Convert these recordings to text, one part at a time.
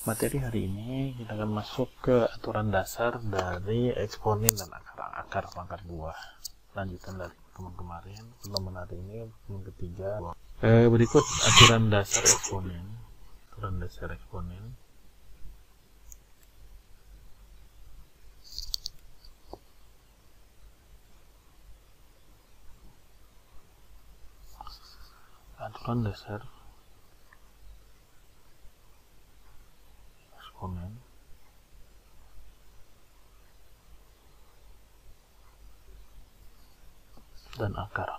Materi hari ini kita akan masuk ke aturan dasar dari eksponen dan akar pangkat buah. Lanjutan dari pertemuan kemarin, pertemuan hari ini pertemuan ketiga. Berikut aturan dasar eksponen. Aturan dasar eksponen. Aturan dasar eksponen dan akar.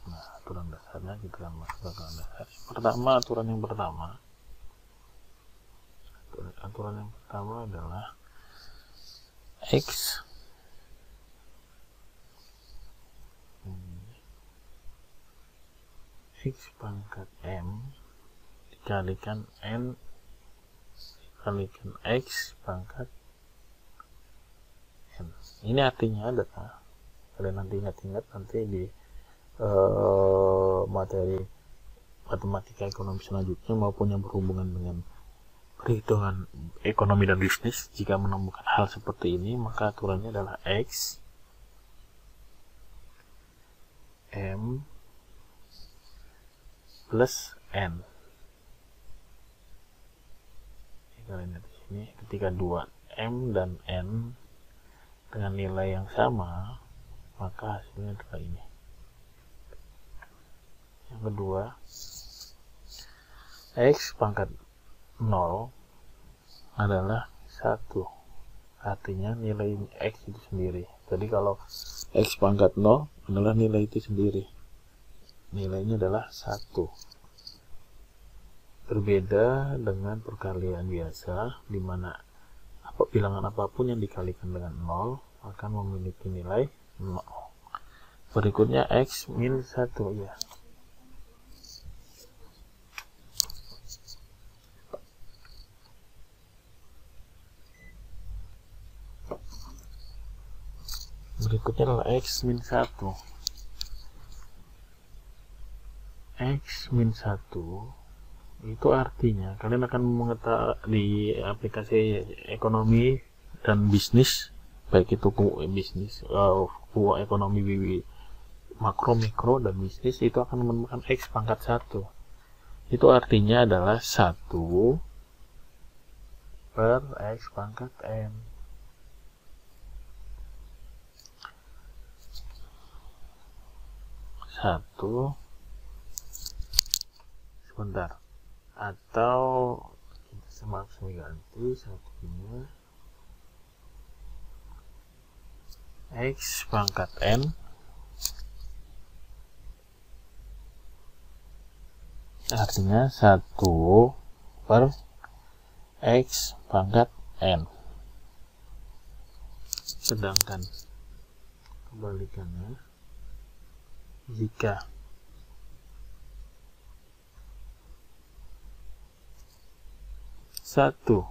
Nah, aturan dasarnya kita akan masuk ke aturan dasar. Aturan yang pertama adalah X pangkat M dikalikan N dikalikan X pangkat N. Ini artinya adalah, kalian nanti ingat-ingat nanti di materi matematika ekonomi selanjutnya maupun yang berhubungan dengan perhitungan ekonomi dan bisnis, jika menemukan hal seperti ini maka aturannya adalah X M plus N. Kalian lihat di sini, ketika 2M dan N dengan nilai yang sama maka hasilnya adalah ini. Yang kedua, X pangkat 0 adalah 1, artinya nilai X itu sendiri. Jadi kalau X pangkat 0 adalah nilai itu sendiri, nilainya adalah 1. Berbeda dengan perkalian biasa, di mana bilangan apapun yang dikalikan dengan 0 akan memiliki nilai 0. Berikutnya X min 1, ya. Berikutnya adalah X min 1. X min 1 itu artinya kalian akan mengetahui di aplikasi ekonomi dan bisnis, baik itu bisnis ekonomi makro, mikro, dan bisnis, itu akan menemukan X pangkat 1. Itu artinya adalah 1 per X pangkat N. Sebentar, atau kita langsung ganti satunya X pangkat N, artinya 1 per X pangkat N. Sedangkan kebalikannya, jika satu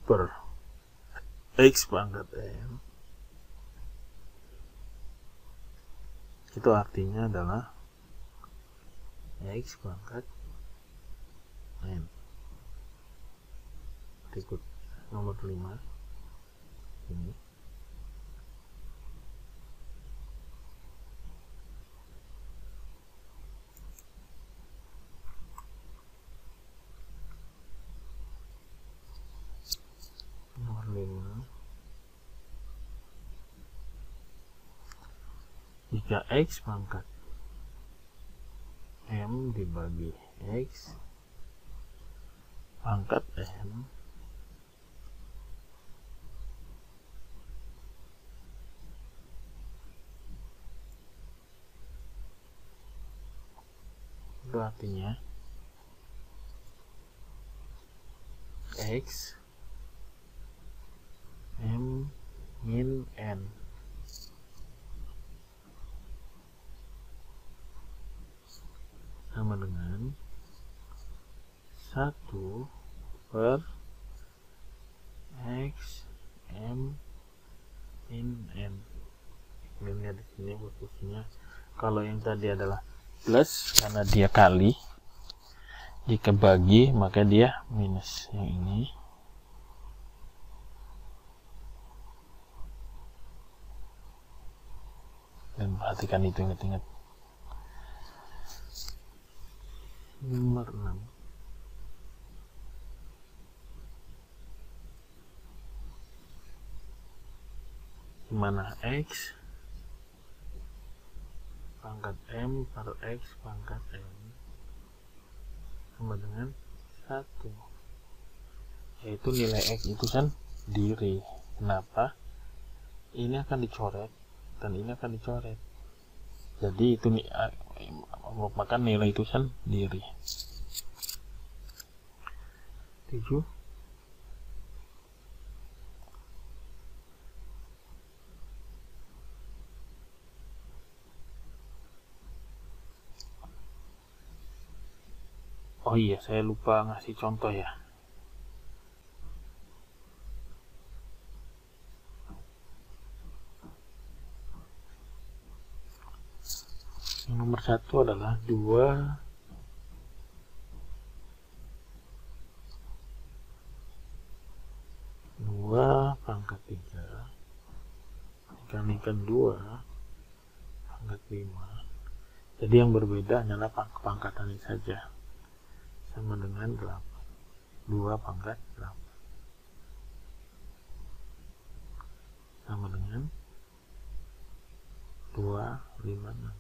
per X pangkat N, itu artinya adalah X pangkat N. Berikut nomor 5 ini. Nomor 5, jika X pangkat M dibagi X pangkat N itu artinya X M min N sama dengan 1 per X M min N. Kalian lihat di sini posisinya Kalau yang tadi adalah plus karena dia kali, jika bagi maka dia minus. Yang ini dan perhatikan itu, ingat-ingat. Nomor 6, dimana X pangkat M per X pangkat M sama dengan 1, yaitu nilai X itu sendiri. Kenapa? Ini akan dicoret dan ini akan dicoret, jadi itu merupakan nilai itu sendiri. 7. Oh iya, saya lupa ngasih contoh ya. Yang nomor 1 adalah 2 pangkat 3 dikalikan 2 pangkat 5. Jadi yang berbeda hanyalah pangkatan ini saja, sama dengan 8. 2 pangkat 8 sama dengan 256.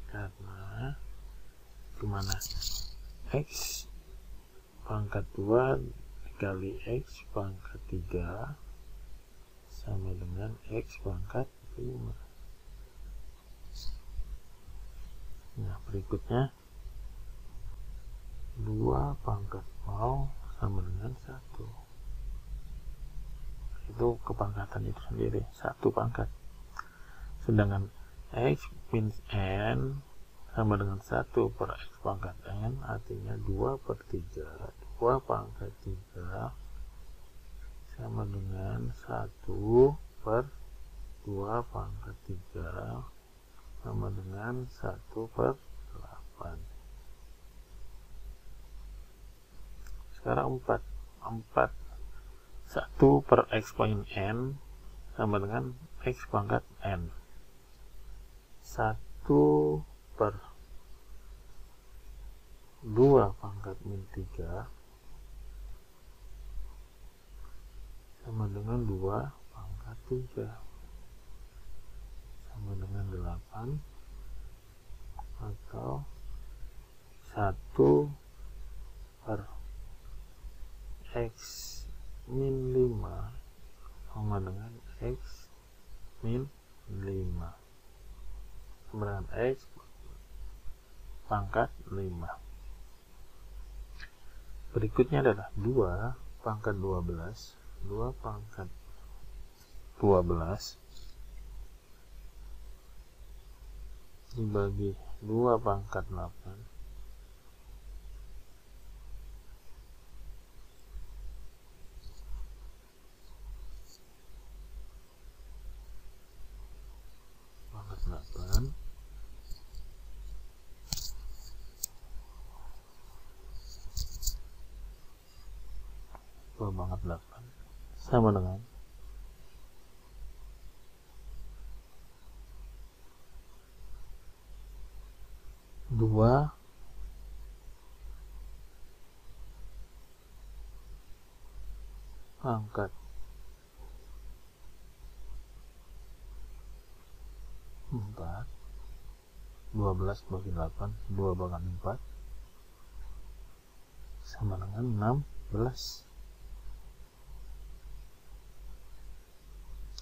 Karena gimana? X pangkat 2 dikali X pangkat 3 sama dengan X pangkat 5. Nah, berikutnya 2 pangkat 0 sama dengan 1. Itu kepangkatan itu sendiri, 1 pangkat. Sedangkan X min N sama dengan 1 per X pangkat N, artinya 2 per 3. 2 pangkat 3 sama dengan 1 per 2 pangkat 3 sama dengan 1 per 8. Sekarang 4. 1 per X min N sama dengan X pangkat N. 1 per 2 pangkat min 3 sama dengan 2 pangkat 3 sama dengan 8, atau 1 per X min 5 sama dengan X min 5 sama dengan X pangkat 5. Berikutnya adalah 2 pangkat 12. 2 pangkat 12 dibagi 2 pangkat 8 pangkat 8 2 pangkat 8 sama dengan 2 pangkat 4. 12 bagi 8, 2 bagi 4 sama dengan 16,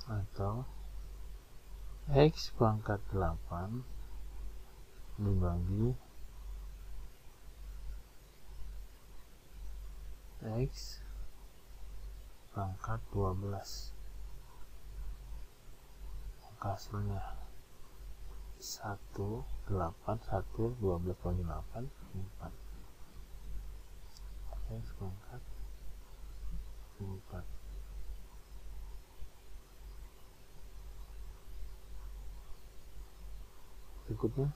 atau X pangkat 8 dibagi X pangkat 12. Maka hasilnya 1, 8, 1, 12 bagi 8, 4. X pangkat 4 Berikutnya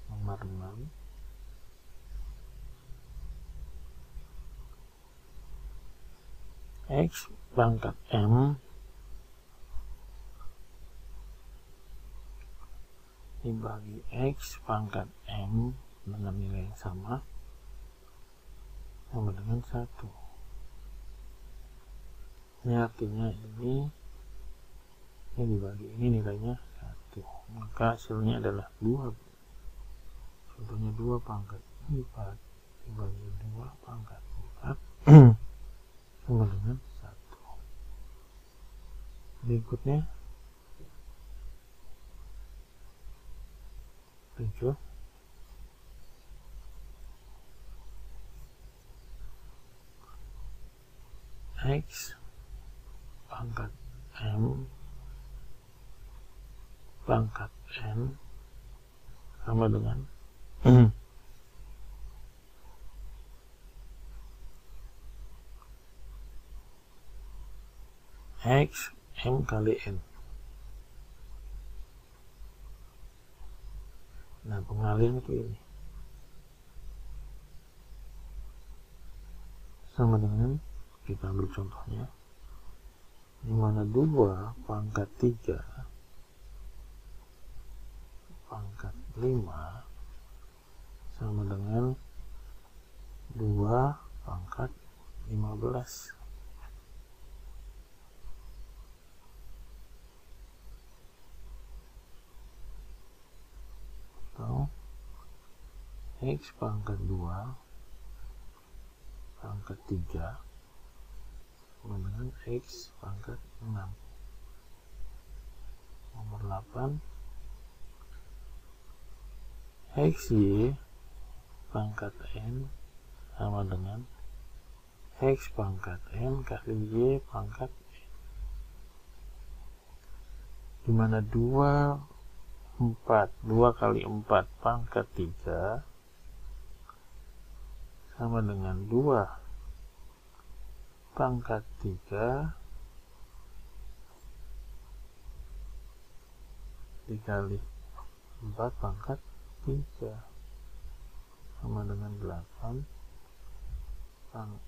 nomor 6, X pangkat M dibagi X pangkat M dengan nilai yang sama dengan 1. Ini artinya ini dibagi ini nilainya 1, maka hasilnya adalah 2. Contohnya 2 pangkat 4 dibagi 2 pangkat 4 sama dengan 1. Berikutnya 7, X pangkat M pangkat N sama dengan X M kali N. Nah, pengalian itu ini sama dengan, kita ambil contohnya, dimana 2 pangkat 3 pangkat 5 sama dengan 2 pangkat 15. Atau X pangkat 2 pangkat 3 sama dengan X pangkat 6. Nomor 8, XY pangkat N sama dengan X pangkat N kali Y pangkat N, dimana 2 kali 4 pangkat 3 sama dengan 2 pangkat 3 dikali 4 pangkat 3 sama dengan 8 pangkat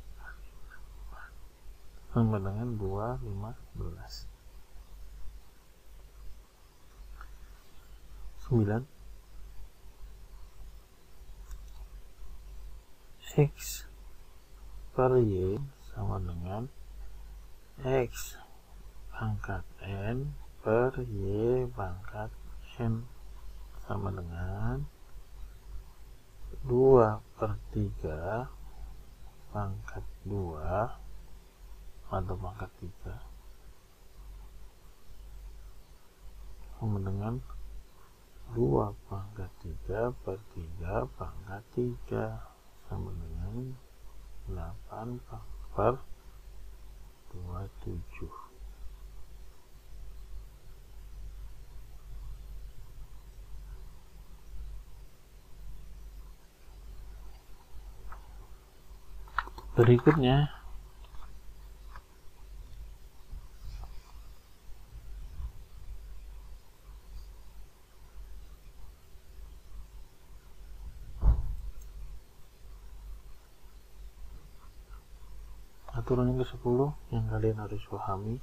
4 sama dengan 15. 9, X per Y sama dengan X pangkat N per Y pangkat N sama dengan 2/3 pangkat 2 atau pangkat 3 sama dengan 2 pangkat 3/3 pangkat 3 sama dengan 8/27. Berikutnya aturan yang ke-10 yang kalian harus pahami,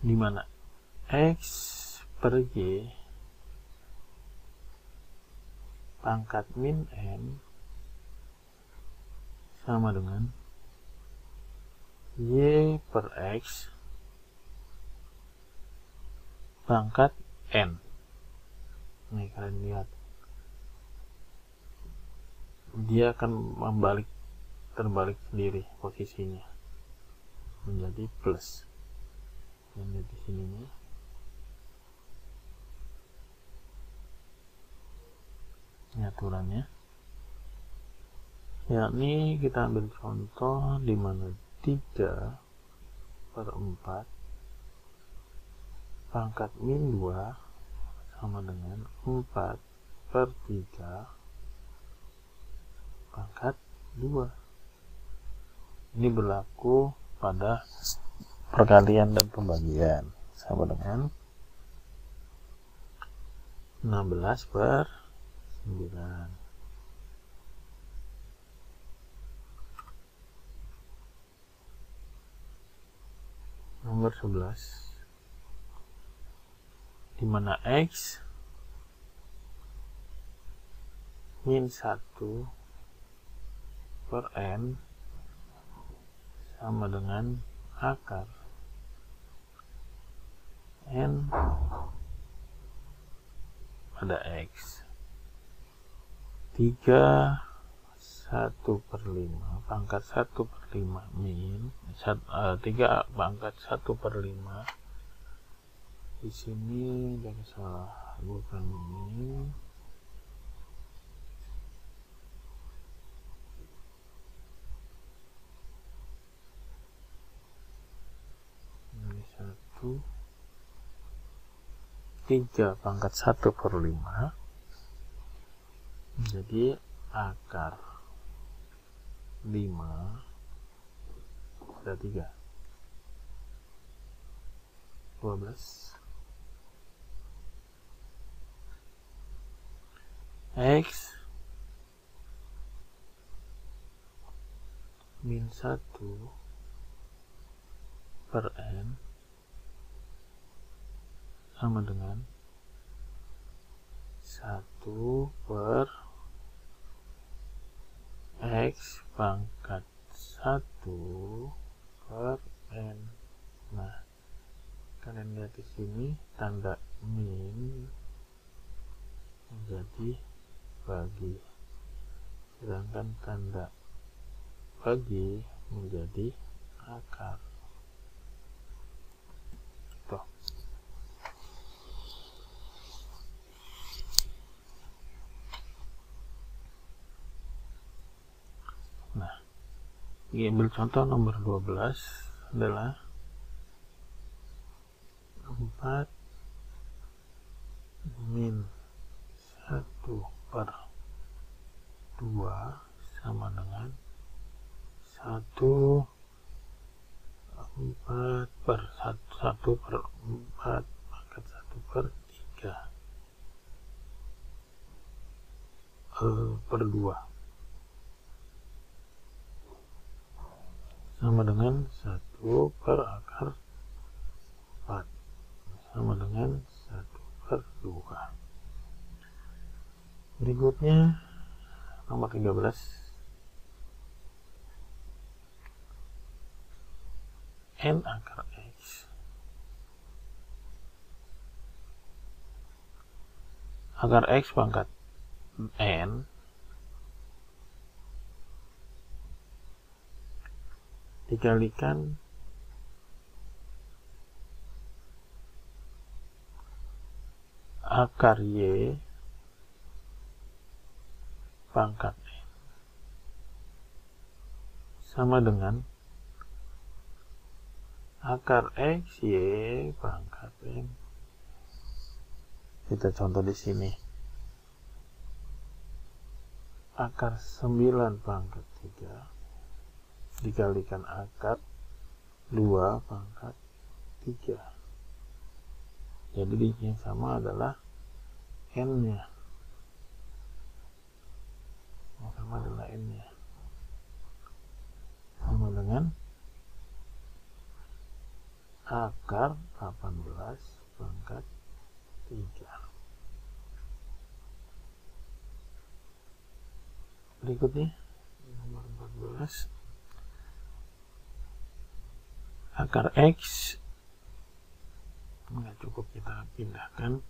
dimana X per Y pangkat min N sama dengan Y per X pangkat N. Nih, kalian lihat, dia akan terbalik sendiri posisinya menjadi plus. Dan di sininya ini aturannya, yakni kita ambil contoh di mana 3/4 pangkat min 2 sama dengan 4/3 pangkat 2. Ini berlaku pada perkalian dan pembagian. Sama dengan 16 per 9. Nomor 11, di mana X min 1 per N sama dengan akar N pada X. 3 1 per 5 pangkat 1 per 5 min 3 pangkat 1 per 5. Di sini jangan salah, bukan min, ini 1, 3 pangkat 1 per 5 jadi akar 5 ada 3, 12. X min 1 per N sama dengan 1 per X pangkat 1 per N. Nah, kalian lihat di sini tanda min menjadi bagi, sedangkan tanda bagi menjadi akar. Tuh. Nah, ambil contoh nomor 12 adalah 4 min 1 per 2 sama dengan 1 4 per 1 per 4 pangkat 1 per 3 per 2 sama dengan 1 per akar 4 sama dengan 1 per 2. Berikutnya nomor 13, N akar X. Akar X pangkat N dikalikan akar Y pangkat N sama dengan akar X Y pangkat N. Kita contoh di sini. Akar 9 pangkat 3 dikalikan akar 2 pangkat 3. Jadi yang sama adalah N-nya. Yang sama adalah N-nya. Sama dengan akar 18 pangkat 3. Berikutnya nomor 14, akar X nggak cukup, kita pindahkan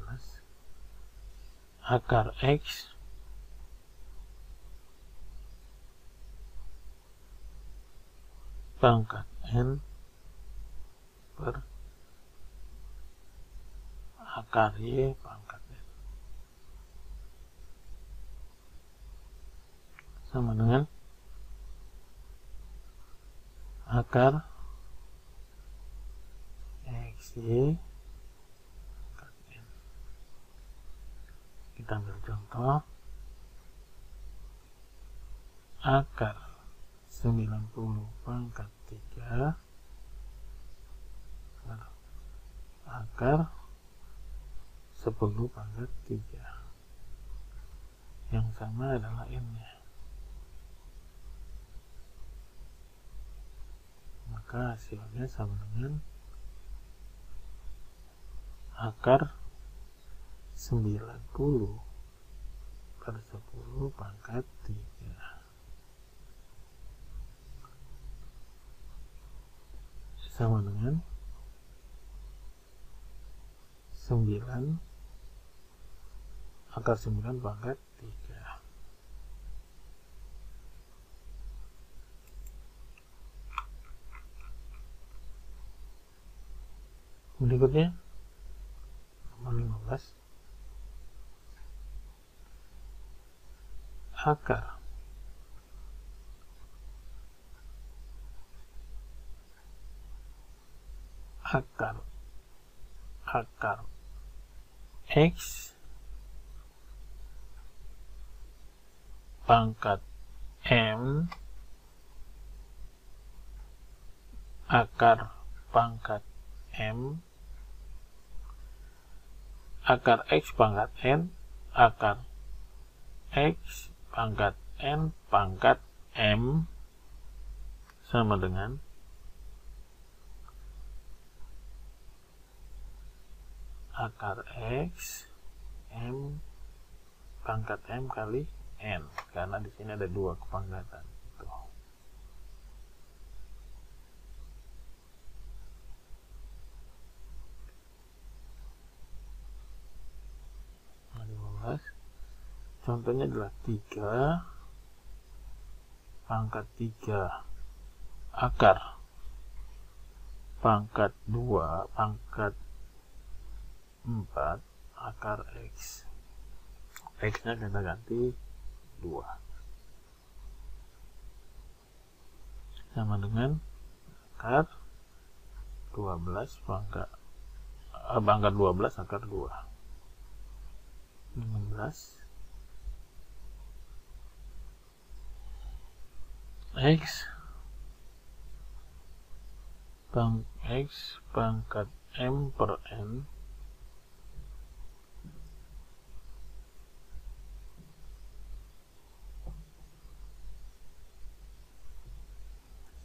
14. Akar X pangkat N per akar Y pangkat N sama dengan akar XY pangkat N. Kita ambil contoh akar 90 pangkat 3 akar 10 pangkat 3. Yang sama adalah n-nya. Maka hasilnya sama dengan akar 90 per 10 pangkat 3 sama dengan 9 akar 9 pangkat 3. Berikutnya nomor 15, akar X pangkat M akar pangkat M akar X pangkat N akar X pangkat N pangkat M sama dengan akar X M pangkat M kali N, karena di sini ada dua kepangkatan. Tuh. Nah, 15. Contohnya adalah 3 pangkat 3 akar pangkat 2 pangkat 4 akar X. X-nya kita ganti 2 sama dengan akar 12 pangkat 12 akar 2. 16 X pangkat M per N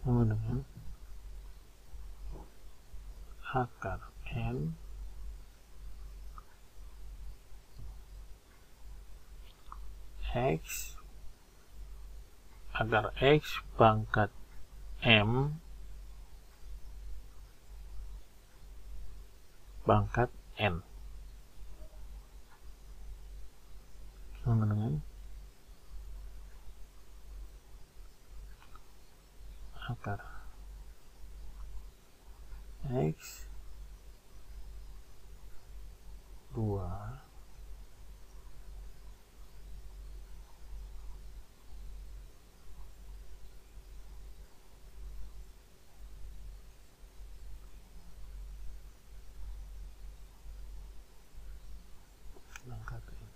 sama dengan akar N X akar X pangkat M pangkat N sama dengan akar X 2 pangkat N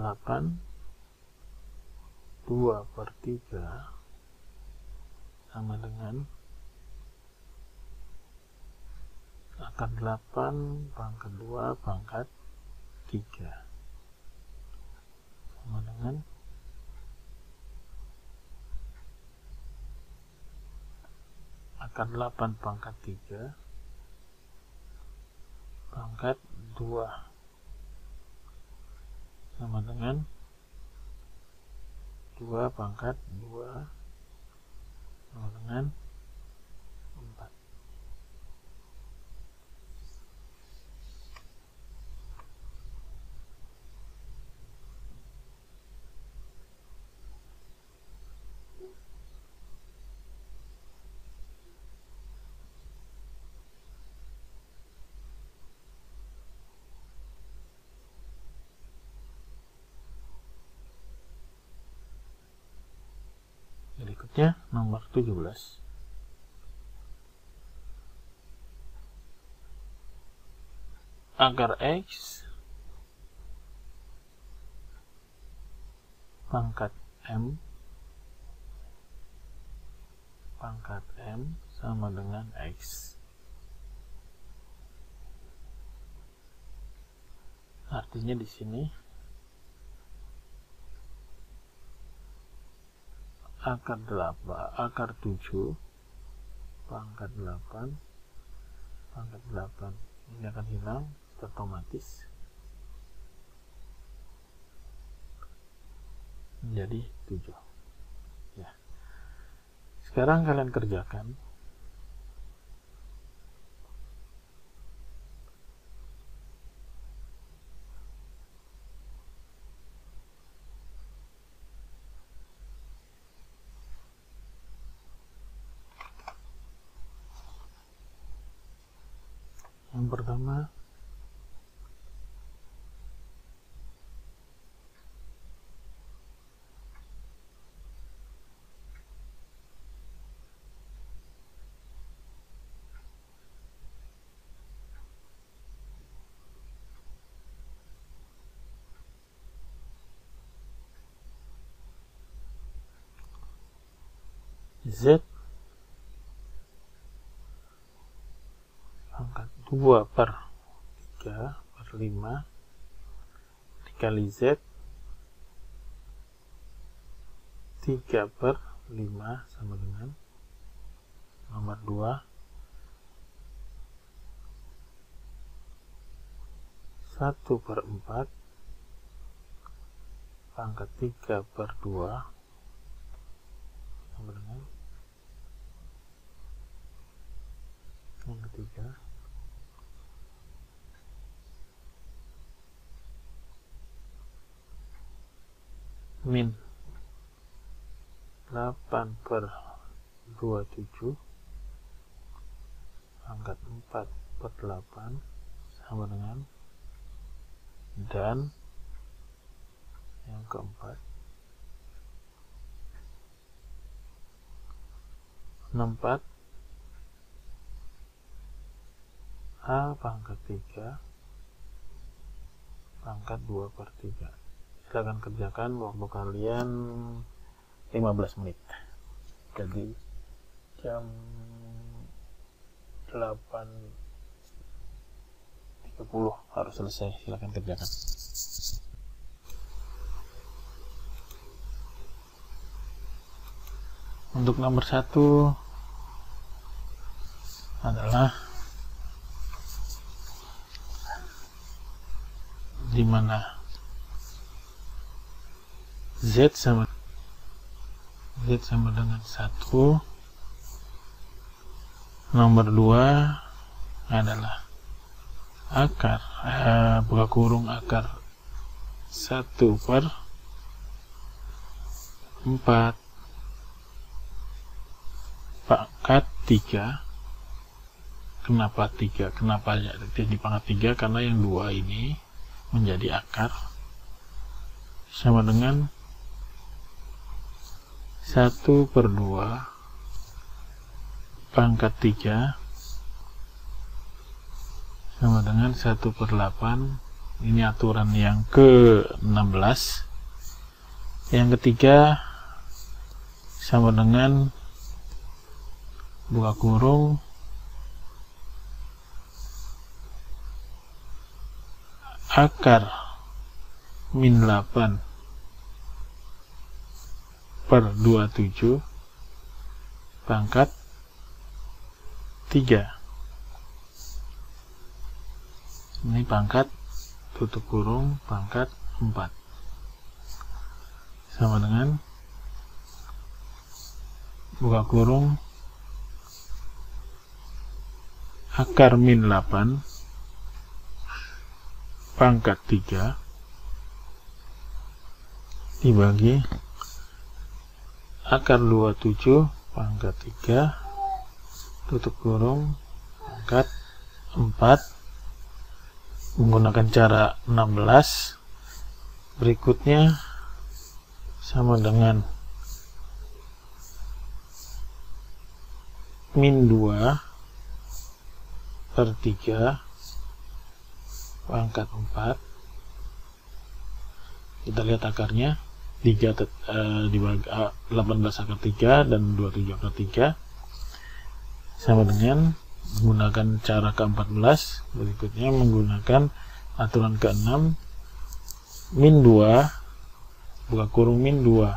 8 2 per 3 sama dengan akar 8 pangkat 2 pangkat 3 sama dengan akar 8 pangkat 3 pangkat 2 sama dengan 2 pangkat 2 sama dengan 4. Berikutnya nomor 17, akar X pangkat M sama dengan X. Artinya di sini akar 7 pangkat 8 ini akan hilang otomatis menjadi 7 ya. Sekarang kalian kerjakan. Yang pertama Z pangkat 2/3/5 dikali Z 3/5 sama dengan nomor 2 1/4 pangkat 3/2 sama dengan yang ketiga min 8/27 pangkat 4/8 sama dengan, dan yang keempat 4 A pangkat 3 pangkat 2/3. Silakan kerjakan, waktu kalian 15 menit. Jadi jam 8.30 harus selesai. Silakan kerjakan. Untuk nomor 1 adalah dimana Z sama dengan 1. Nomor 2 adalah akar buka kurung akar 1/4 pangkat 3. Kenapa 3? Kenapa jadi pangkat 3? Karena yang 2 ini menjadi akar sama dengan 1/2 pangkat 3 sama dengan 1/8. Ini aturan yang ke-16. Yang ketiga sama dengan buka kurung akar min 8/27 pangkat 3. Ini pangkat tutup kurung pangkat 4 sama dengan buka kurung akar min 8 pangkat 3 dibagi akar 27 pangkat 3 tutup kurung pangkat 4 menggunakan cara 16. Berikutnya sama dengan min 2/3 pangkat 4. Kita lihat akarnya dibagi 18 akar 3 dan 27 akar 3 sama dengan menggunakan cara ke-14. Berikutnya menggunakan aturan ke-6 min 2 buka kurung min 2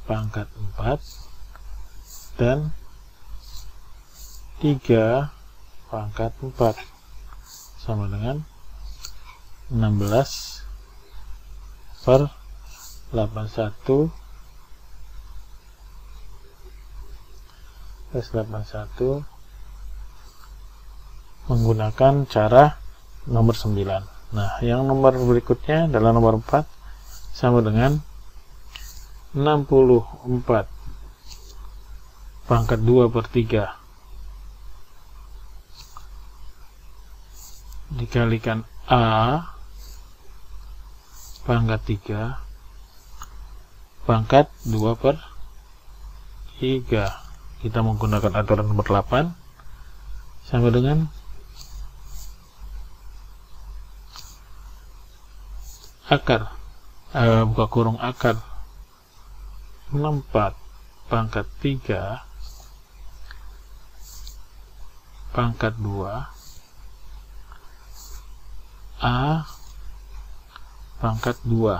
pangkat 4 dan 3 pangkat 4 sama dengan 16 per 81 plus 81 menggunakan cara nomor 9. Nah, yang nomor berikutnya adalah nomor 4 sama dengan 64 pangkat 2 per 3 dikalikan A pangkat 3 pangkat 2 per 3. Kita menggunakan aturan nomor 8 sama dengan akar buka kurung akar 64 pangkat 3 pangkat 2 A pangkat 2.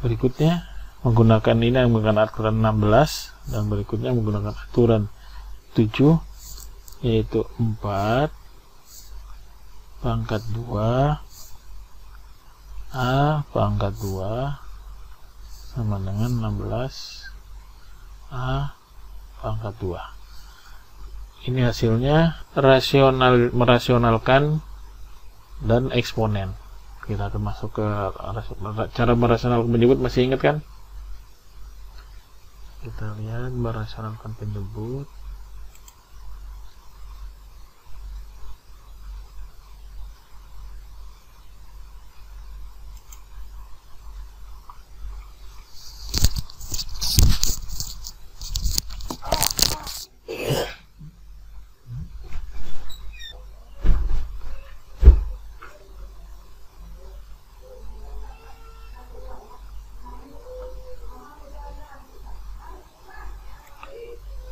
Berikutnya menggunakan ini menggunakan aturan 16 dan berikutnya menggunakan aturan 7 yaitu 4 pangkat 2 A pangkat 2 sama dengan 16 A pangkat 2. Ini hasilnya merasionalkan dan eksponen. Kita akan masuk ke cara merasionalkan penyebut, masih ingat kan? Kita lihat merasionalkan penyebut.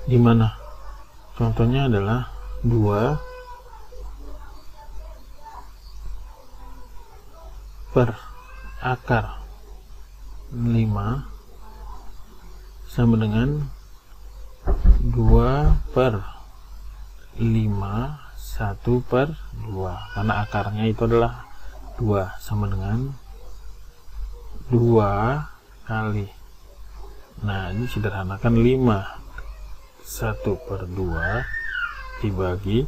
Di mana contohnya adalah 2 per akar 5 sama dengan 2 per 5 1 per 2 karena akarnya itu adalah 2 sama dengan 2 kali, nah ini sederhanakan 5 1 per 2 dibagi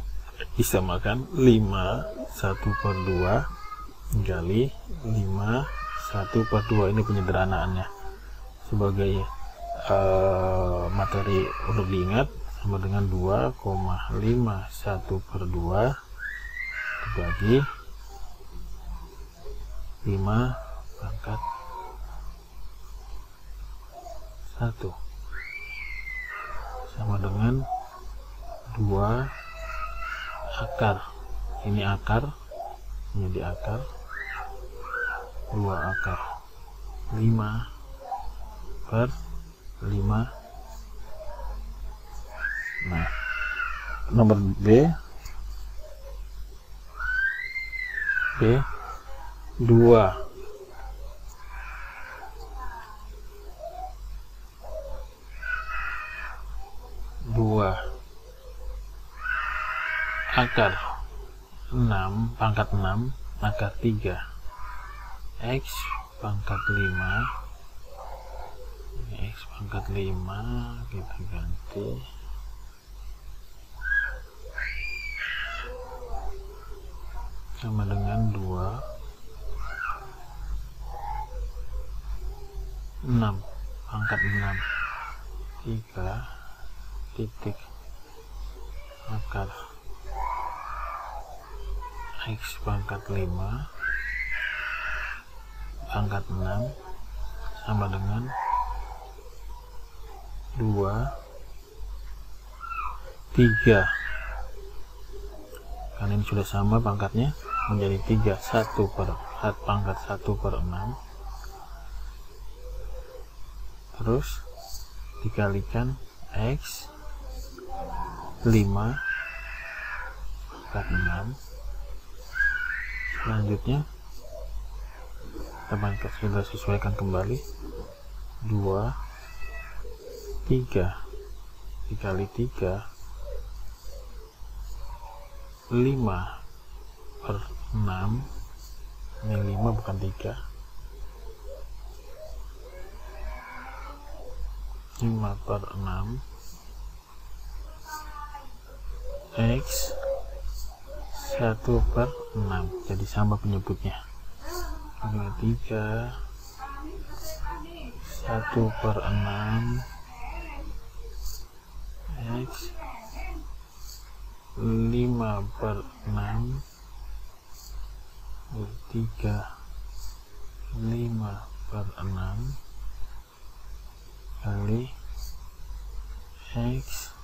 disamakan 5 1 per 2 kali 5 1 per 2. Ini penyederhanaannya sebagai materi untuk diingat, sama dengan 2,5 1 per 2 dibagi 5 pangkat 1 sama dengan 2 akar, ini akar menjadi akar 2 akar 5 per 5. Nah, nomor B 2 akar 6 pangkat 6 akar 3 X pangkat 5 X pangkat 5 kita ganti sama dengan 6 pangkat 6 3 titik akar X pangkat 5 pangkat 6 sama dengan 2 3 karena ini sudah sama pangkatnya menjadi 3 1 per pangkat 1/6, terus dikalikan X 5/6. Selanjutnya kita sesuaikan kembali 2, 3 dikali 3, 5/6. Ini 5 bukan 3. 5/6 X 1/6, jadi sama penyebutnya. 3 1/6 X 5/6, 3 5/6 kali X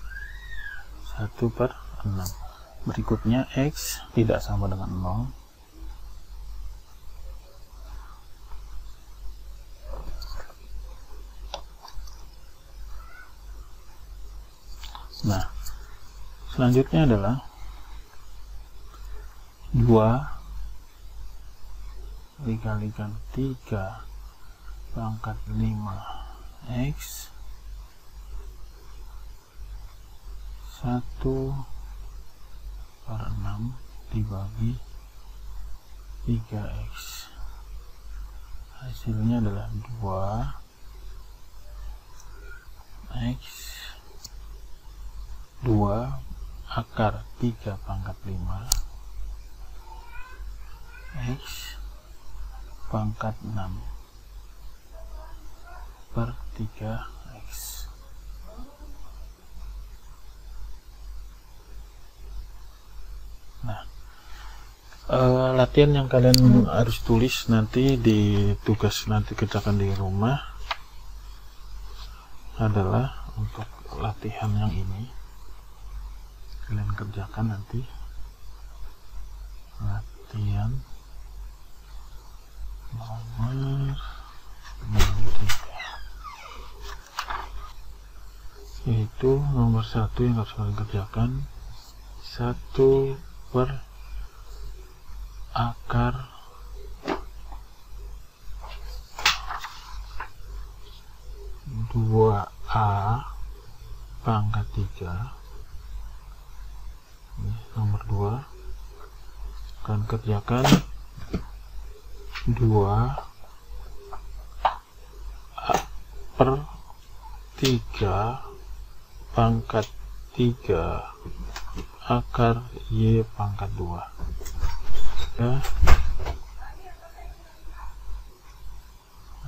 1/6. Berikutnya X tidak sama dengan 0. Nah, selanjutnya adalah 2 dikalikan 3 pangkat 5 X 1/6 dibagi 3X. Hasilnya adalah 2 X 2 akar 3 pangkat 5 X pangkat 6 per 3X. Nah, latihan yang kalian harus tulis nanti di tugas nanti kerjakan di rumah adalah untuk latihan yang ini. Kalian kerjakan nanti latihan nomor 3, yaitu nomor 1 yang harus kalian kerjakan 1 per akar 2A pangkat 3. Ini nomor 2 akan kerjakan 2 per 3 pangkat 3 akar Y pangkat 2. Ya,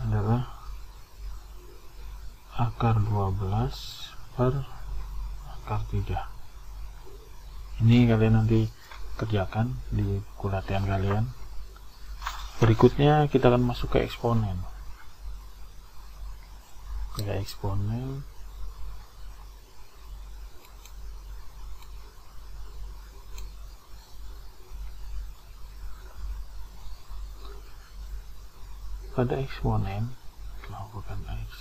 adalah akar 12 per akar 3. Ini kalian nanti kerjakan di buku latihan kalian. Berikutnya kita akan masuk ke eksponen. Pada eksponen melakukan X.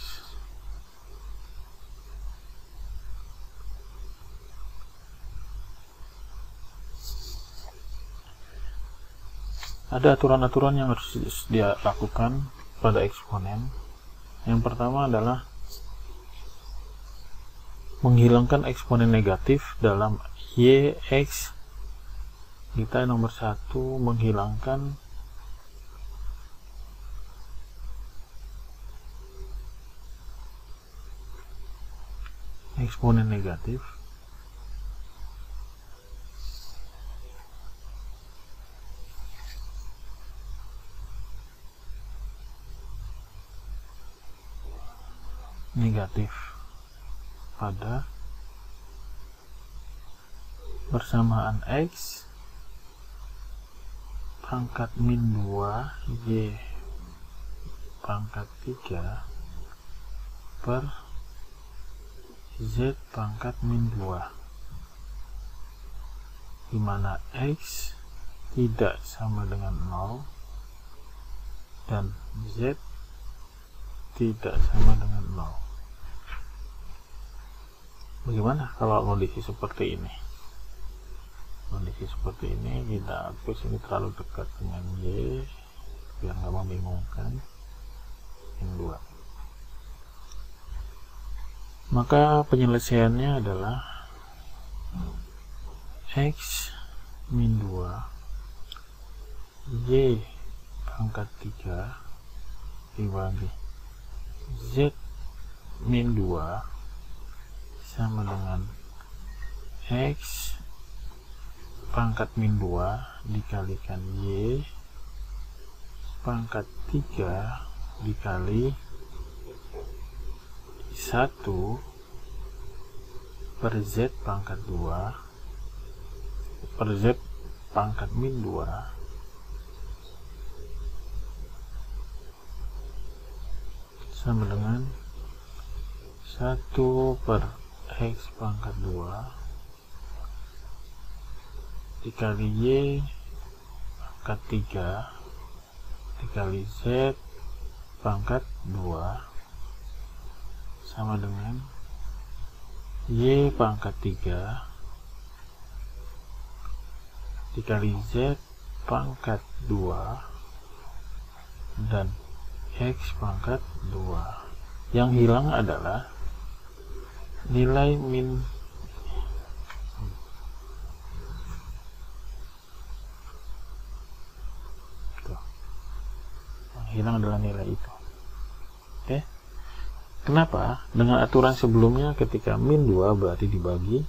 Ada aturan-aturan yang harus dia lakukan pada eksponen. Yang pertama adalah menghilangkan eksponen negatif dalam YX. Kita nomor 1 menghilangkan eksponen negatif pada persamaan X pangkat min 2 Y pangkat 3 per Z pangkat min 2, dimana X tidak sama dengan 0 dan Z tidak sama dengan 0. Bagaimana kalau kondisi seperti ini? Kondisi seperti ini kita hapus, ini terlalu dekat dengan Y biar nggak membingungkan. Yang 2. Maka penyelesaiannya adalah X min 2 Y pangkat 3 dibagi Z min 2 sama dengan X pangkat min 2 dikalikan Y pangkat 3 dikali 1 per Z pangkat 2 per Z pangkat min 2 sama dengan 1 per X pangkat 2 dikali Y pangkat 3 dikali Z pangkat 2 sama dengan Y pangkat 3 dikali Z pangkat 2 dan X pangkat 2. Yang hilang adalah nilai min tuh. Yang hilang adalah nilai itu. Oke. Kenapa? Dengan aturan sebelumnya ketika min 2 berarti dibagi,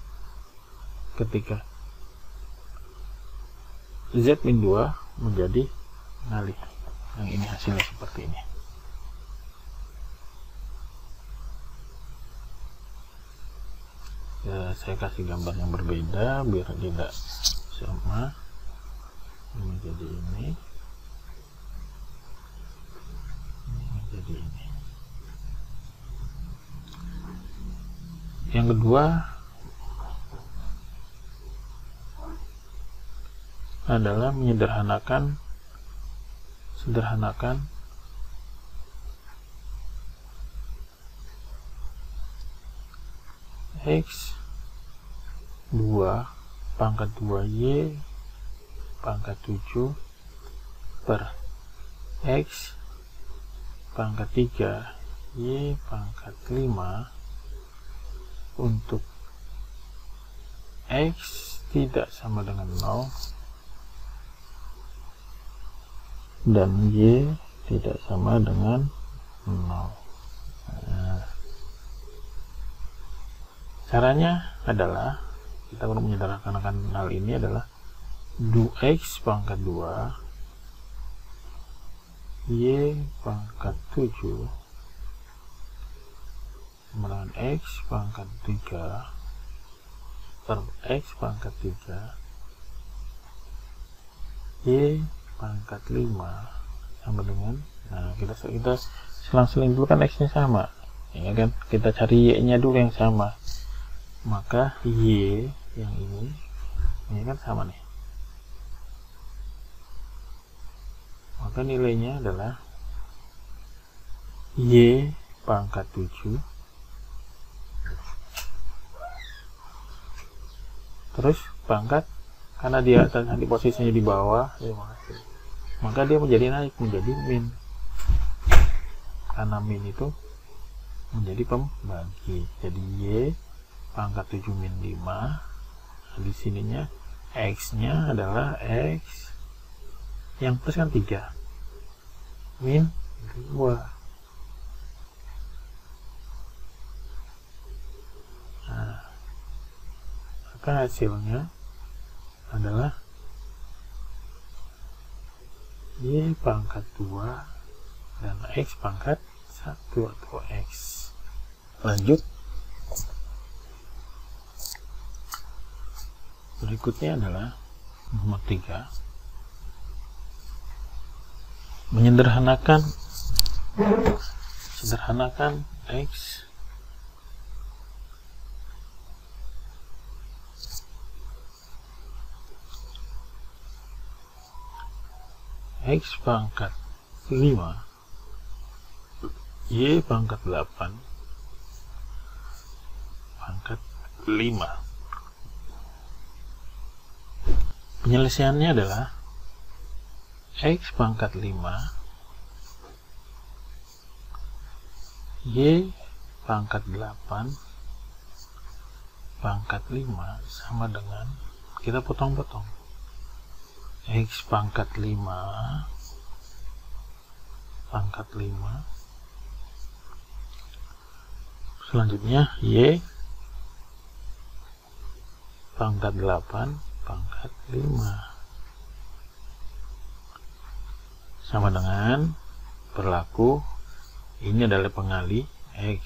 ketika Z min 2 menjadi ngalih. Yang ini hasilnya seperti ini. Ya, saya kasih gambar yang berbeda biar tidak sama. Ini jadi ini jadi ini. Yang kedua adalah sederhanakan X 2 pangkat 2Y pangkat 7 per X pangkat 3 Y pangkat 5 untuk X tidak sama dengan 0 dan Y tidak sama dengan 0. Nah, caranya adalah kita perlu menyederhanakan hal ini adalah X pangkat 2 Y pangkat 7 sama dengan X pangkat 3 per X pangkat 3 Y pangkat 5 sama dengan, nah kita selang-seling dulu kan X nya sama ya kan, kita cari Y nya dulu yang sama, maka Y yang ini kan sama nih, maka nilainya adalah Y pangkat 7 terus pangkat, karena dia tadi posisinya di bawah maka dia menjadi naik menjadi min, karena min itu menjadi pembagi, jadi Y pangkat 7 min 5. Di sininya X nya adalah X yang plus kan 3 min 2. Nah, maka hasilnya adalah Y pangkat 2 dan X pangkat 1 atau X. Lanjut. Berikutnya adalah nomor 3. Menyederhanakan X pangkat 5 Y pangkat 8 pangkat 5. Penyelesaiannya adalah X pangkat 5 Y pangkat 8 pangkat 5 sama dengan, kita potong-potong, X pangkat 5 pangkat 5, selanjutnya Y pangkat 8 pangkat 5 sama dengan, berlaku, ini adalah pengali, X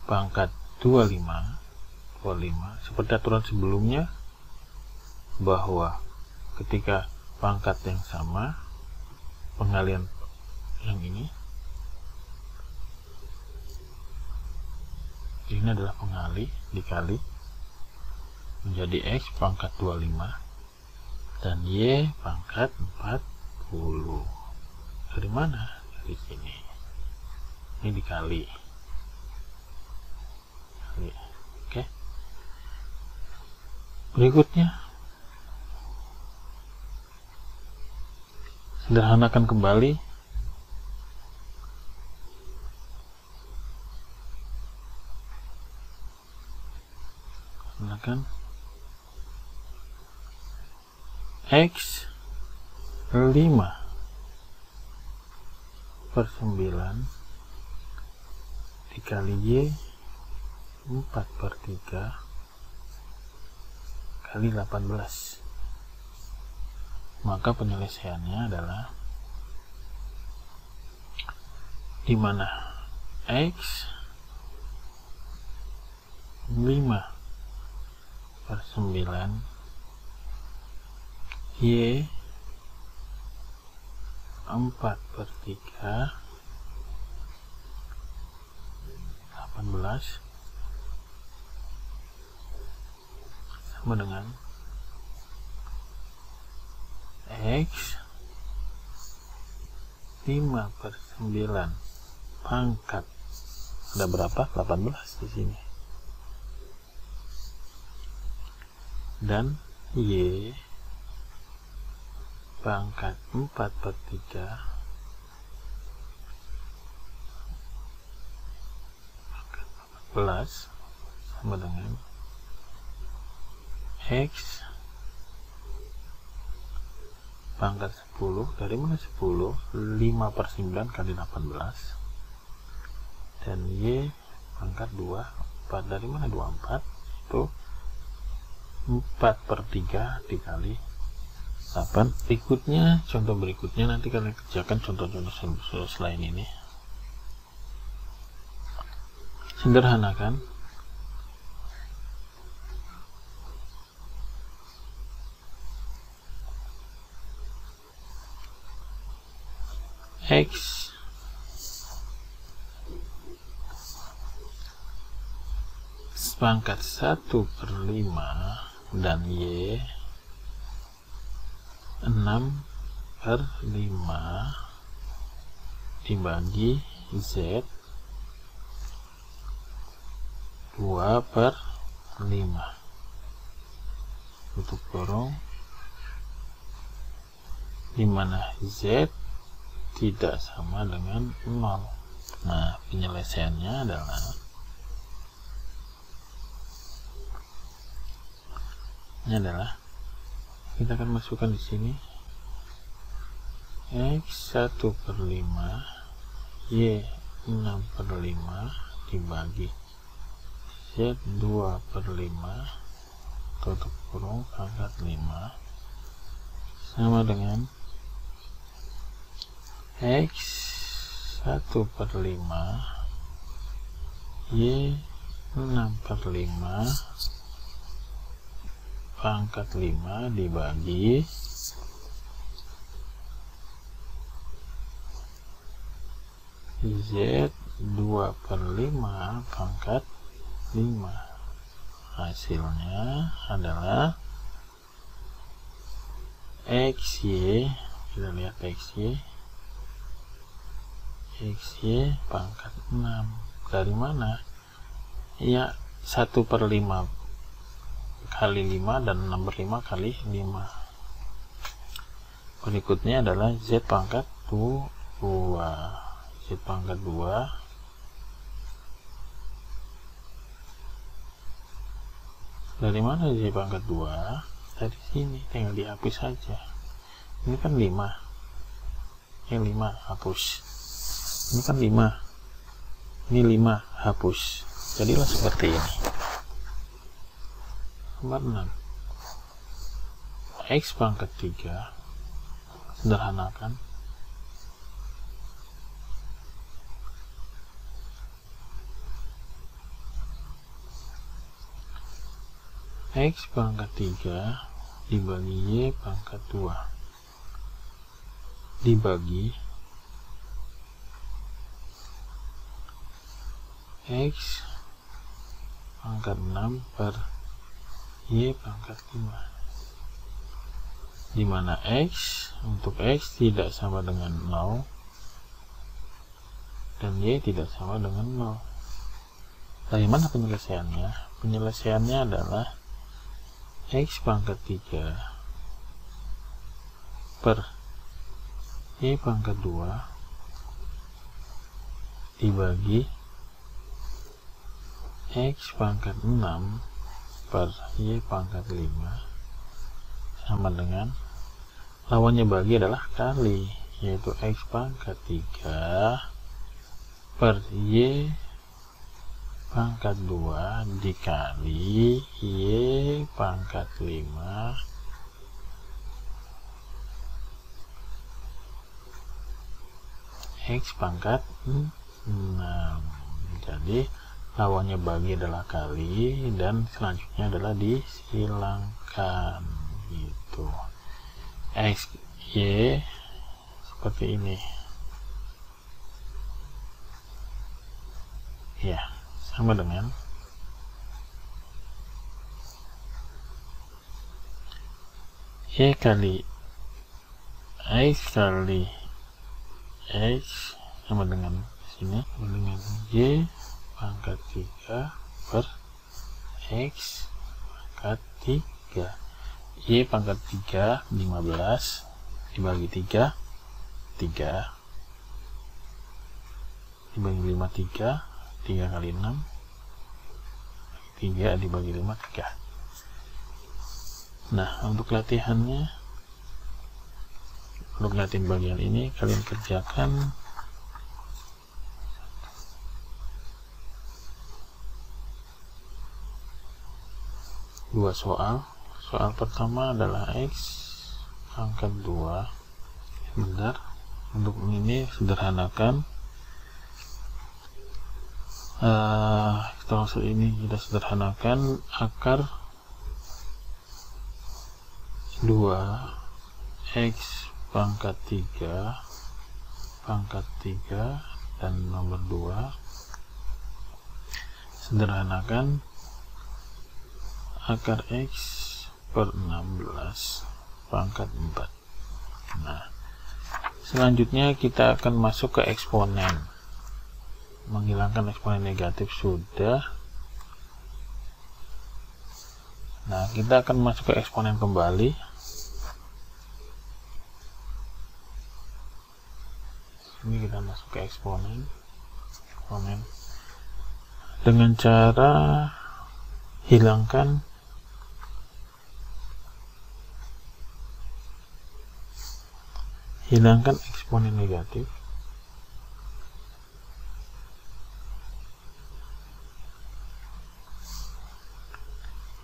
pangkat 25 seperti aturan sebelumnya, bahwa ketika pangkat yang sama, pengalian yang ini adalah pengali dikali menjadi X pangkat 25 dan Y pangkat 40. Dari mana? Dari sini. Ini dikali. Oke. Berikutnya, sederhanakan kembali. Sederhanakan X 5 per 9 dikali Y 4 per 3 kali 18. Maka penyelesaiannya adalah di mana X 5 per 9 Y 4 per 3 18 sama dengan X 5 per 9 pangkat, ada berapa? 18 di sini, dan Y pangkat 4 per 3 pangkat 18 sama dengan X pangkat 10. Dari mana 10? 5 per 9 kali 18 dan Y pangkat 2 4. Dari mana 24? Itu 4 per 3 dikali 8. Berikutnya, contoh berikutnya nanti kalian kerjakan contoh-contoh selain ini. Sederhanakan X pangkat 1 per 5 dan Y 6 per 5 dibagi Z 2 per 5 tutup kurung, dimana Z tidak sama dengan 0. Nah, penyelesaiannya adalah kita akan masukkan di sini X 1 per 5 Y 6 per 5 dibagi Z 2 per 5 tutup kurung pangkat 5 sama dengan X 1 per 5 Y 6 per 5 pangkat 5 dibagi Z 2 per 5 pangkat 5. Hasilnya adalah XY, kita lihat XY XY pangkat 6. Dari mana? Ya, 1/5 kali 5 dan 6/5 kali 5. Berikutnya adalah Z pangkat 2. Z pangkat 2 dari mana? Z pangkat 2 dari sini, tinggal dihapus saja. Ini kan 5, yang 5 hapus, ini kan 5, ini 5 hapus, jadilah seperti ini. Nomor 6, X pangkat 3, sederhanakan. X pangkat 3 dibagi Y pangkat 2 dibagi X pangkat 6 per Y pangkat 5, dimana X, untuk X tidak sama dengan 0 dan Y tidak sama dengan 0. Bagaimana penyelesaiannya? Penyelesaiannya adalah X pangkat 3 per Y pangkat 2 dibagi X pangkat 6 per Y pangkat 5 sama dengan, lawannya bagi adalah kali, yaitu X pangkat 3 per Y pangkat 2 dikali Y pangkat 5 X pangkat 6. Jadi lawannya bagi adalah kali dan selanjutnya adalah disilangkan gitu. X Y seperti ini ya, sama dengan Y kali X kali X sama dengan sini, sama dengan Y pangkat 3 per X pangkat 3. Y pangkat 3 15 dibagi 3 3 dibagi 5 3 3 kali 6 3 dibagi 5 3. Nah, untuk latihannya, untuk latihan bagian ini kalian kerjakan dua soal. Soal pertama adalah X pangkat 2. Bentar, untuk ini sederhanakan. Setelah ini kita sederhanakan, akar 2 X pangkat 3 dan nomor 2 sederhanakan akar X per 16 pangkat 4. Nah, selanjutnya kita akan masuk ke eksponen. Menghilangkan eksponen negatif sudah. Nah, kita akan masuk ke eksponen kembali. Ini kita masuk ke eksponen dengan cara hilangkan eksponen negatif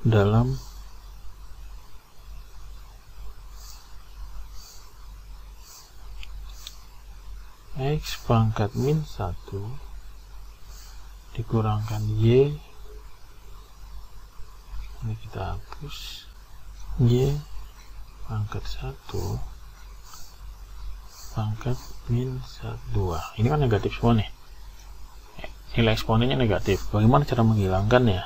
dalam X pangkat min 1 dikurangkan Y, ini kita hapus, Y pangkat 1 pangkat min 2. Ini kan negatif semua nih, nilai eksponennya negatif. Bagaimana cara menghilangkannya?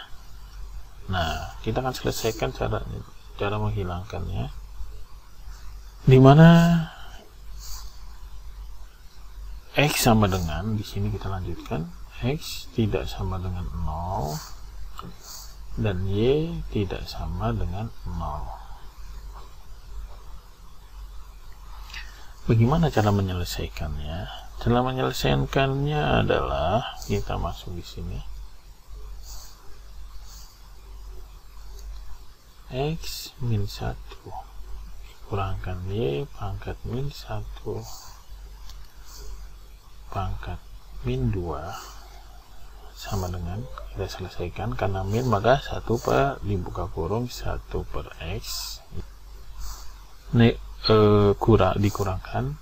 Nah, kita akan selesaikan cara menghilangkannya, dimana X sama dengan, di sini kita lanjutkan, X tidak sama dengan 0 dan Y tidak sama dengan 0. Bagaimana cara menyelesaikannya? Cara menyelesaikannya adalah kita masuk di sini. X min 1 kurangkan Y pangkat min 1 pangkat min 2 sama dengan, kita selesaikan karena min maka 1 per dibuka kurung 1 per X ini dikurangkan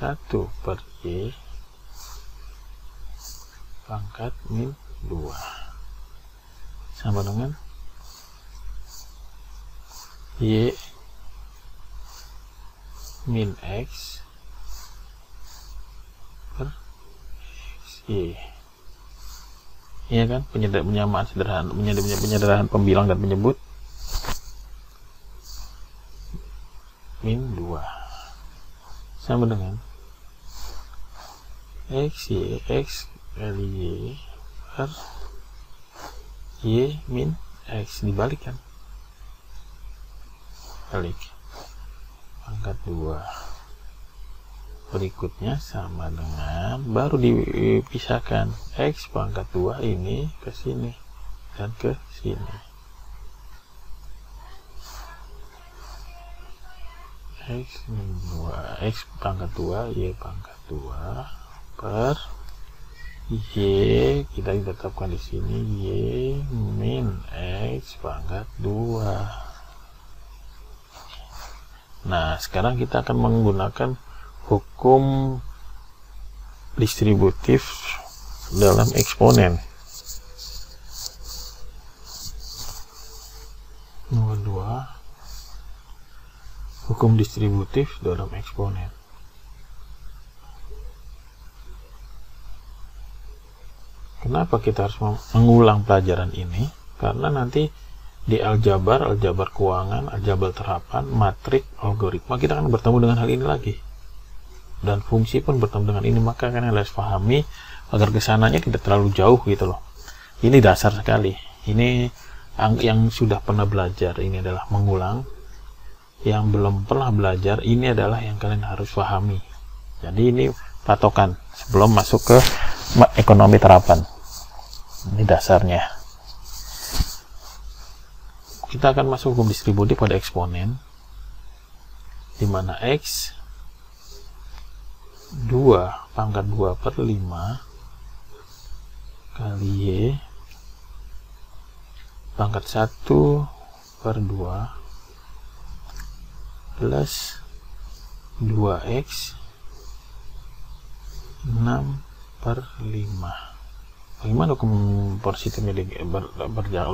1 per Y pangkat min 2 sama dengan Y min X per X Y. Iya kan, penyamaan sederhana, penyederhanaan pembilang dan penyebut min 2 sama dengan X Y X kali Y per Y min X, dibalikan, balik pangkat 2. Berikutnya sama dengan, baru dipisahkan X pangkat 2 ini ke sini dan ke sini. X min 2 X pangkat 2 Y pangkat 2 per Y, kita ditetapkan di sini Y min X pangkat 2. Nah, sekarang kita akan menggunakan hukum distributif dalam eksponen. Nomor 2, hukum distributif dalam eksponen. Kenapa kita harus mengulang pelajaran ini? Karena nanti di aljabar keuangan, aljabar terapan, matrik, algoritma, kita akan bertemu dengan hal ini lagi. Dan fungsi pun bertemu dengan ini, maka kalian harus pahami agar kesananya tidak terlalu jauh gitu loh. Ini dasar sekali. Ini yang sudah pernah belajar, ini adalah mengulang. Yang belum pernah belajar, ini adalah yang kalian harus pahami. Jadi ini patokan sebelum masuk ke ekonomi terapan. Ini dasarnya. Kita akan masuk hukum distributif pada eksponen, di mana X 2 pangkat 2 per 5 kali Y pangkat 1 per 2 plus 2X 6 per 5. Bagaimana hukum positifnya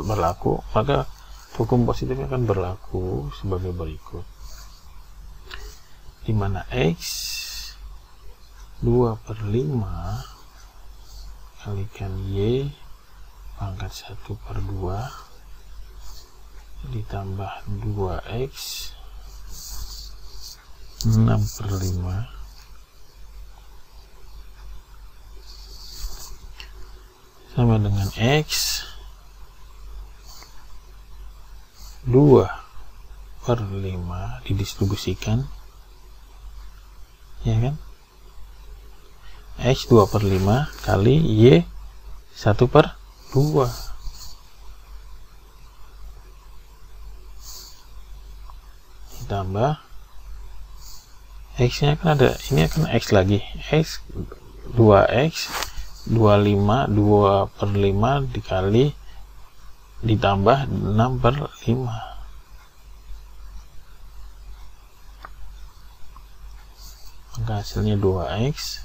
berlaku? Maka hukum positifnya akan berlaku sebagai berikut, di mana X 2 per 5 kalikan Y pangkat 1 per 2 ditambah 2X 6 per 5 sama dengan X 2 per 5 didistribusikan, ya kan, X 2 per 5 kali Y 1 per 2 ditambah X nya kan ada, ini akan X lagi, X 2X 25 2 per 5 dikali ditambah 6 per 5 maka hasilnya 2X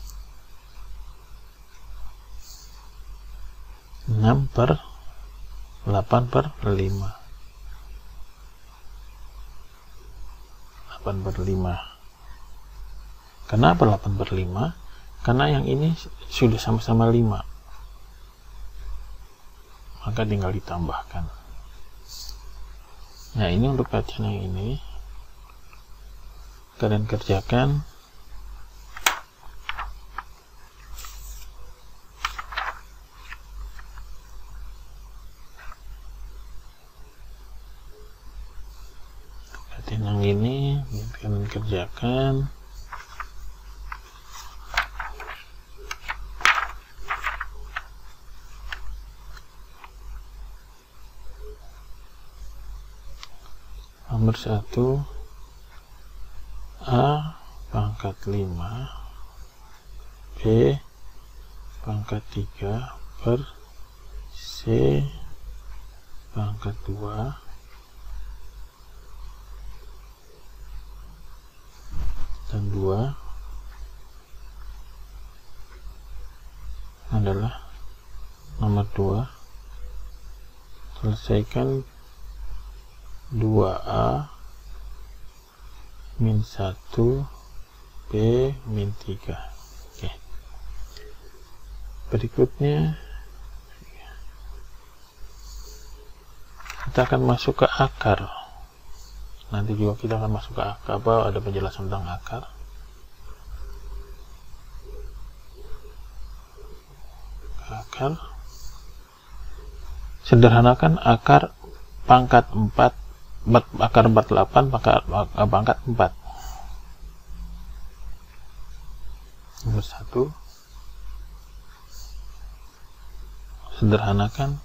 6 per 8 per 5 8 per 5. Kenapa 8 per 5? Karena yang ini sudah sama-sama 5, maka tinggal ditambahkan. Nah, ini untuk kajian yang ini kalian kerjakan kerjakan. Nomor 1, A pangkat 5 B pangkat 3 per C pangkat 2 dan 2 adalah nomor 2. Selesaikan 2A min 1 B min 3. Oke. Berikutnya kita akan masuk ke akar. Nanti juga kita akan masuk ke akar, ada penjelasan tentang akar. Sederhanakan akar pangkat 4, akar 48 pangkat 4. Nomor 1, sederhanakan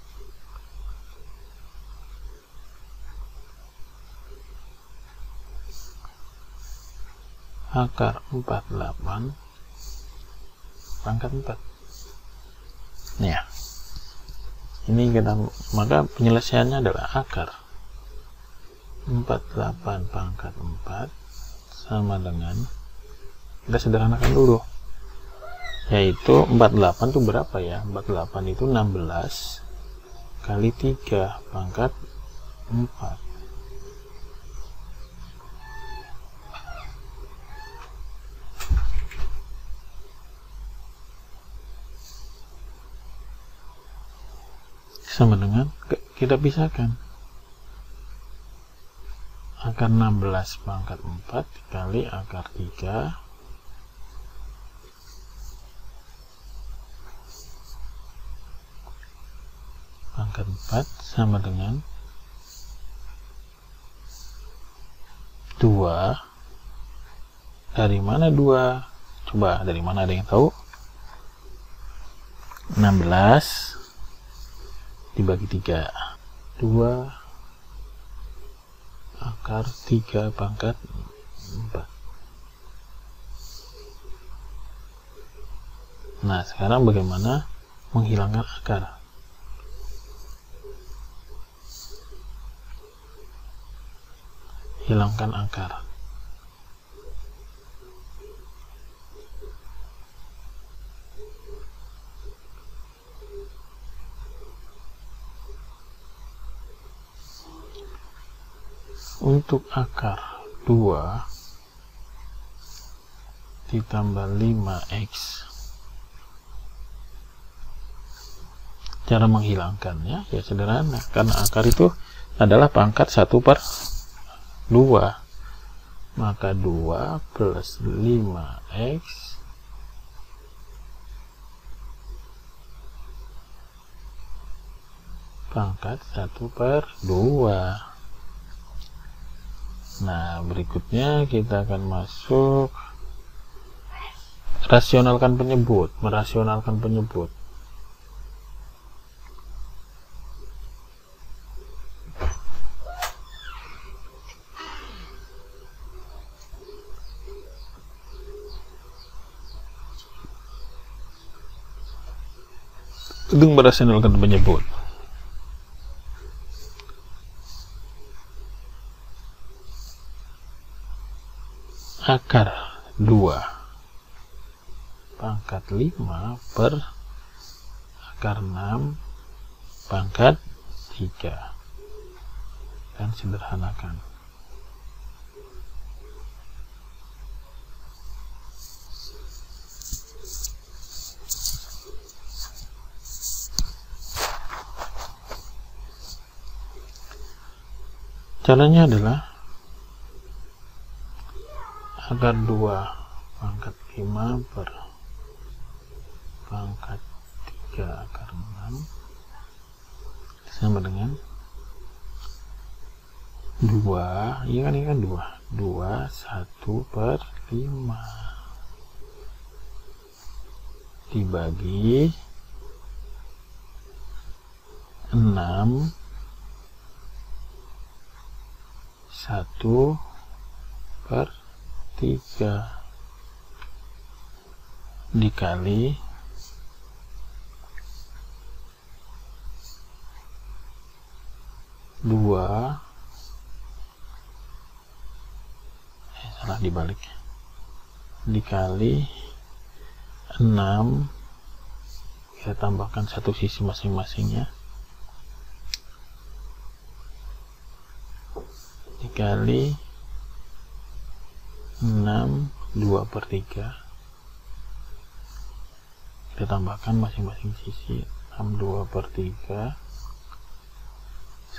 akar 48 pangkat 4. Ya, ini kita, maka penyelesaiannya adalah akar 48 pangkat 4 sama dengan, kita sederhanakan dulu, yaitu 48 itu berapa ya? 48 itu 16 kali 3 pangkat 4. Sama dengan, kita pisahkan, akar 16 pangkat 4 dikali akar 3 pangkat 4 sama dengan 2. Dari mana 2? Coba, dari mana, ada yang tahu? 16 dibagi 3, 2 akar 3 pangkat 4. Nah, sekarang bagaimana menghilangkan akar? Hilangkan akar. Untuk akar 2 ditambah 5x, cara menghilangkannya ya sederhana, karena akar itu adalah pangkat 1 per 2, maka 2 plus 5x pangkat 1 per 2. Nah, berikutnya kita akan masuk merasionalkan penyebut. Untuk merasionalkan penyebut, akar 2 pangkat 5 per akar 6 pangkat 3, dan sederhanakan. Caranya adalah akar 2 pangkat 5 per pangkat 3 akar 6 sama dengan 2, iya kan, ini kan 2, 1/5 dibagi 6, 1/3 dikali 2, salah dibalik, dikali 6, kita tambahkan satu sisi masing-masingnya, dikali 6, 2/3, kita tambahkan masing-masing sisi, 6 2/3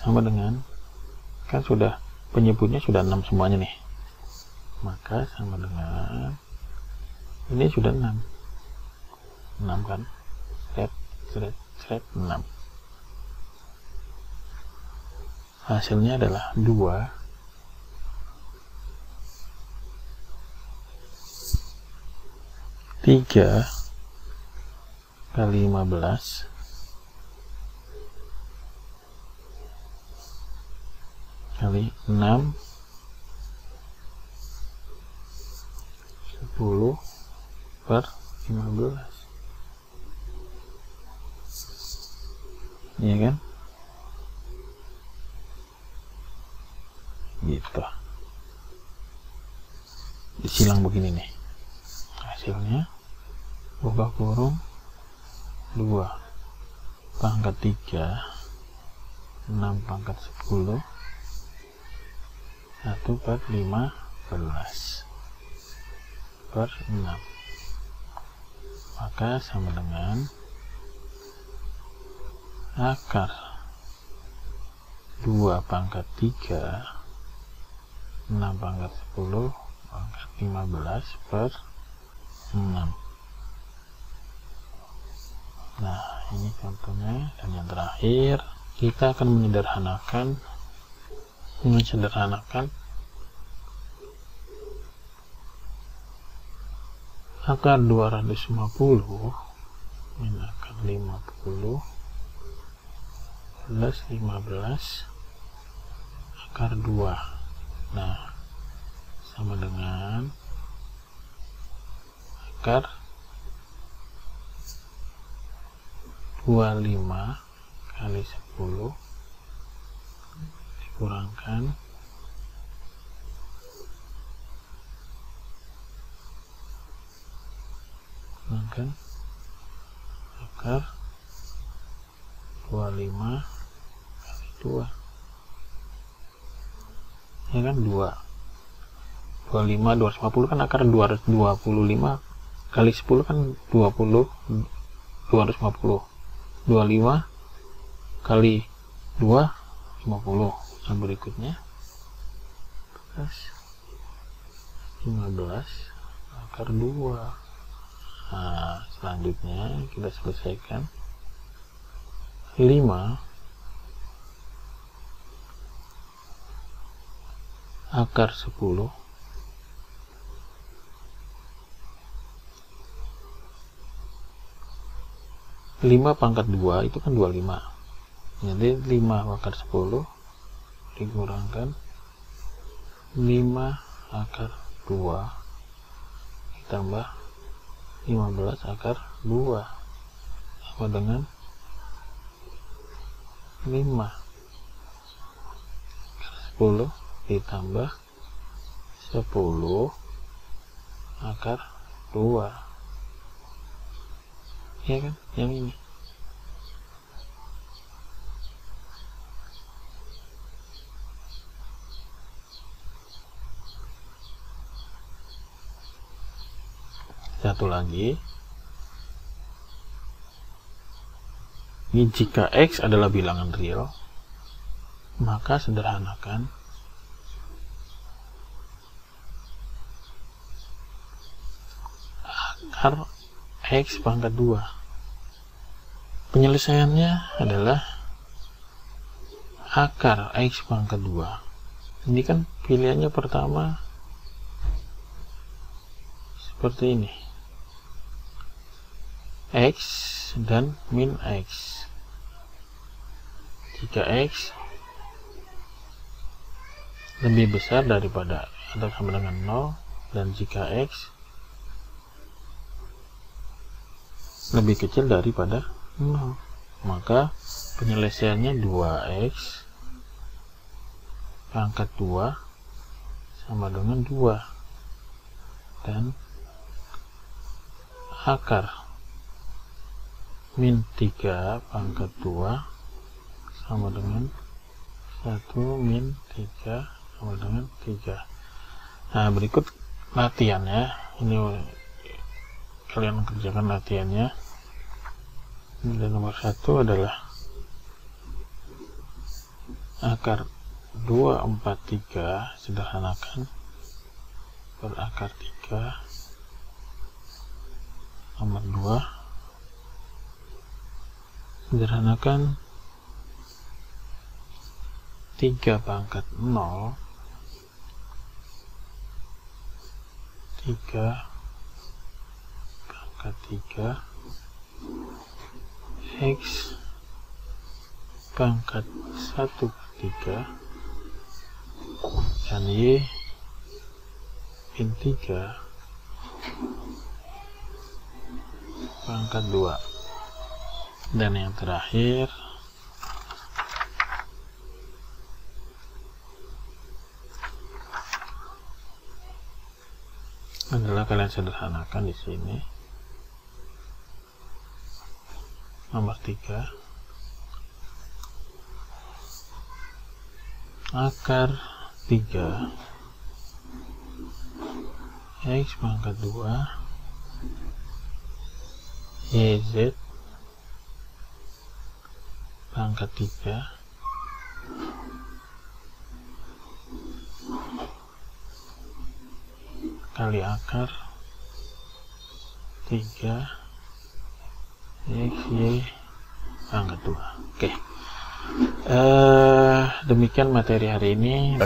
sama dengan, kan sudah penyebutnya sudah 6 semuanya nih, maka sama dengan ini sudah 6 kan, seret 6. Hasilnya adalah 2 3 kali 15 kali 6 10/15, iya kan, gitu, disilang begini nih hasilnya, buka kurung 2/3 6/10 1/15/6, maka sama dengan akar 2/3 6/10/15/6. Nah, ini contohnya. Dan yang terakhir, kita akan menyederhanakan akar 250 min akar 50 plus 15 akar 2. Nah, sama dengan akar 25 kali 10 dikurangkan akar 25 kali 2, ya kan, 25 250 kan akar 225 kali 10 kan 20 250, 25 kali 2 50. Nah, berikutnya plus 15 akar 2. Nah, selanjutnya kita selesaikan 5 akar 10 5/2 itu kan 25, jadi 5 akar 10 dikurangkan 5 akar 2 ditambah 15 akar 2 sama dengan 5 akar 10 ditambah 10 akar 2, ya kan, yang ini. Satu lagi, ini jika X adalah bilangan real, maka sederhanakan akar X pangkat 2. Penyelesaiannya adalah akar X pangkat 2 Ini kan pilihannya pertama seperti ini, X dan min X. Jika X lebih besar daripada atau sama dengan 0, dan jika X lebih kecil daripada 0, maka penyelesaiannya 2X pangkat 2 sama dengan 2, dan akar min 3 pangkat 2 sama dengan 1 min 3 sama dengan 3. Nah, berikut latihannya. Ini kalian kerjakan latihannya. Dan nomor 1 adalah akar 2, 4, 3 sederhanakan berakar 3. Nomor 2 sederhanakan 3 pangkat 0, 3 pangkat 3, X pangkat 1/3, dan Y min 3 pangkat 2. Dan yang terakhir adalah kalian sederhanakan di sini. Nomor 3, akar 3 X pangkat 2 YZ pangkat 3 kali akar 3 XY pangkat 2. Oke. Demikian materi hari ini.